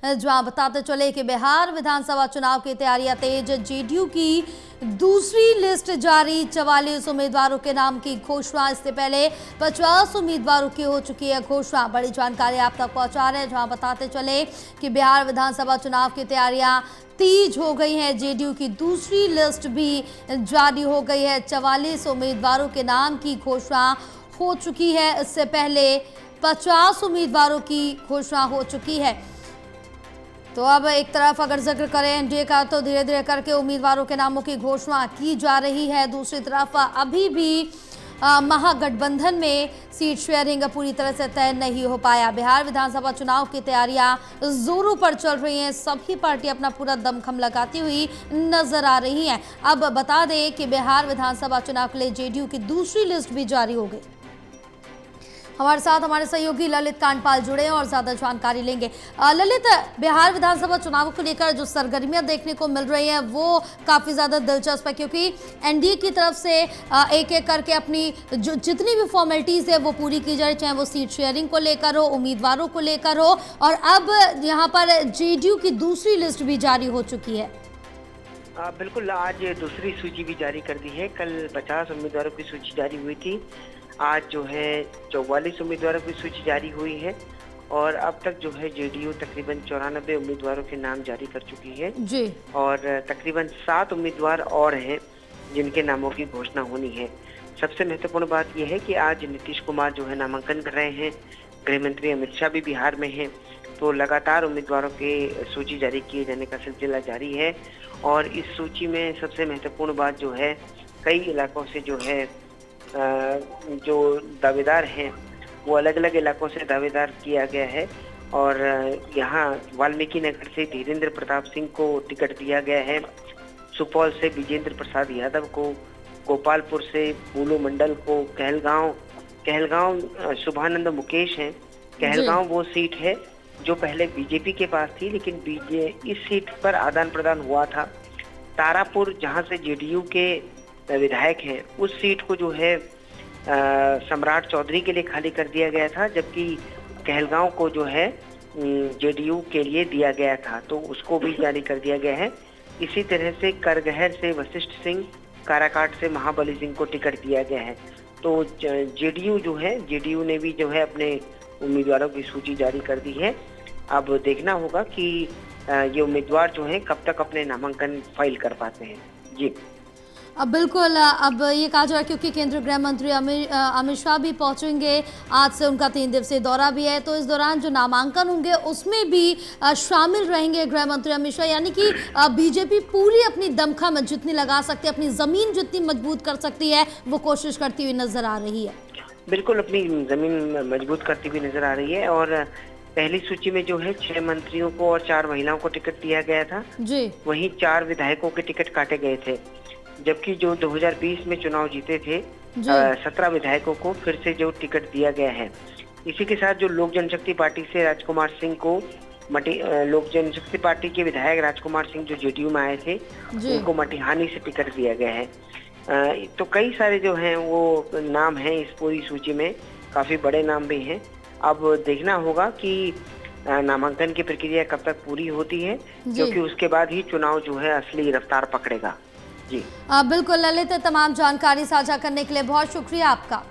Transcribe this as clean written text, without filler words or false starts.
जहां बताते चले कि बिहार विधानसभा चुनाव की तैयारियां तेज। जेडीयू की दूसरी लिस्ट जारी, 44 उम्मीदवारों के नाम की घोषणा। इससे पहले 50 उम्मीदवारों की हो चुकी है घोषणा। बड़ी जानकारी आप तक पहुंचा रहे हैं, जहां बताते चले कि बिहार विधानसभा चुनाव की तैयारियां तेज हो गई हैं। जेडीयू की दूसरी लिस्ट भी जारी हो गई है। 44 उम्मीदवारों के नाम की घोषणा हो चुकी है। इससे पहले 50 उम्मीदवारों की घोषणा हो चुकी है। तो अब एक तरफ अगर जिक्र करें एनडीए का, तो धीरे धीरे करके उम्मीदवारों के नामों की घोषणा की जा रही है। दूसरी तरफ अभी भी महागठबंधन में सीट शेयरिंग पूरी तरह से तय नहीं हो पाया। बिहार विधानसभा चुनाव की तैयारियां जोरों पर चल रही हैं। सभी पार्टियां अपना पूरा दमखम लगाती हुई नजर आ रही हैं। अब बता दें कि बिहार विधानसभा चुनाव के लिए जेडीयू की दूसरी लिस्ट भी जारी हो गई। हमारे साथ हमारे सहयोगी ललित कांडपाल जुड़े हैं और ज्यादा जानकारी लेंगे। ललित, बिहार विधानसभा चुनाव को लेकर जो सरगर्मियां देखने को मिल रही हैं वो काफी ज्यादा दिलचस्प है, क्योंकि एनडीए की तरफ से एक एक करके अपनी जो जितनी भी फॉर्मेलिटीज है वो पूरी की जा रही, चाहे वो सीट शेयरिंग को लेकर हो, उम्मीदवारों को लेकर हो, और अब यहाँ पर जेडीयू की दूसरी लिस्ट भी जारी हो चुकी है। बिल्कुल, आज दूसरी सूची भी जारी कर दी है। कल 50 उम्मीदवारों की सूची जारी हुई थी। आज जो है 44 उम्मीदवारों की सूची जारी हुई है और अब तक जो है जेडीयू तकरीबन 94 उम्मीदवारों के नाम जारी कर चुकी है जी। और तकरीबन 7 उम्मीदवार और हैं जिनके नामों की घोषणा होनी है। सबसे महत्वपूर्ण बात यह है कि आज नीतीश कुमार जो है नामांकन कर रहे हैं। गृह मंत्री अमित शाह भी बिहार में हैं। तो लगातार उम्मीदवारों की सूची जारी किए जाने का सिलसिला जारी है और इस सूची में सबसे महत्वपूर्ण बात जो है, कई इलाकों से जो है जो दावेदार हैं वो अलग अलग इलाकों से दावेदार किया गया है और यहाँ वाल्मीकि नगर से धीरेन्द्र प्रताप सिंह को टिकट दिया गया है। सुपौल से विजेंद्र प्रसाद यादव को, गोपालपुर से बूलू मंडल को, कहलगांव शुभानंद मुकेश हैं। कहलगांव वो सीट है जो पहले बीजेपी के पास थी, लेकिन इस सीट पर आदान प्रदान हुआ था। तारापुर, जहां से जेडीयू के विधायक हैं, उस सीट को जो है सम्राट चौधरी के लिए खाली कर दिया गया था, जबकि कहलगांव को जो है जेडीयू के लिए दिया गया था, तो उसको भी जारी कर दिया गया है। इसी तरह से करगहर से वशिष्ठ सिंह, काराकाट से महाबली सिंह को टिकट दिया गया है। तो जेडीयू ने भी जो है अपने उम्मीदवारों की सूची जारी कर दी है। अब देखना होगा कि ये उम्मीदवार जो हैं कब तक अपने नामांकन फाइल कर पाते हैं। जी अब बिल्कुल, अब ये कहा जा रहा है क्योंकि केंद्रीय गृह मंत्री अमित शाह भी पहुंचेंगे। आज से उनका 3 दिवसीय दौरा भी है, तो इस दौरान जो नामांकन होंगे उसमें भी शामिल रहेंगे गृह मंत्री अमित शाह। यानी कि बीजेपी पूरी अपनी दमखम जितनी लगा सकती है, अपनी जमीन जितनी मजबूत कर सकती है, वो कोशिश करती हुई नजर आ रही है। बिल्कुल, अपनी जमीन मजबूत करती हुई नजर आ रही है और पहली सूची में जो है 6 मंत्रियों को और 4 महिलाओं को टिकट दिया गया था जी। वहीं 4 विधायकों के टिकट काटे गए थे, जबकि जो 2020 में चुनाव जीते थे 17 विधायकों को फिर से जो टिकट दिया गया है। इसी के साथ जो लोक जनशक्ति पार्टी से राजकुमार सिंह को लोक जनशक्ति पार्टी के विधायक राजकुमार सिंह जो जेडीयू में आए थे, उनको मटिहानी से टिकट दिया गया है। तो कई सारे जो हैं वो नाम हैं इस पूरी सूची में, काफी बड़े नाम भी हैं। अब देखना होगा कि नामांकन की प्रक्रिया कब तक पूरी होती है, क्योंकि उसके बाद ही चुनाव जो है असली रफ्तार पकड़ेगा। जी बिल्कुल ललित, तमाम जानकारी साझा करने के लिए बहुत शुक्रिया आपका।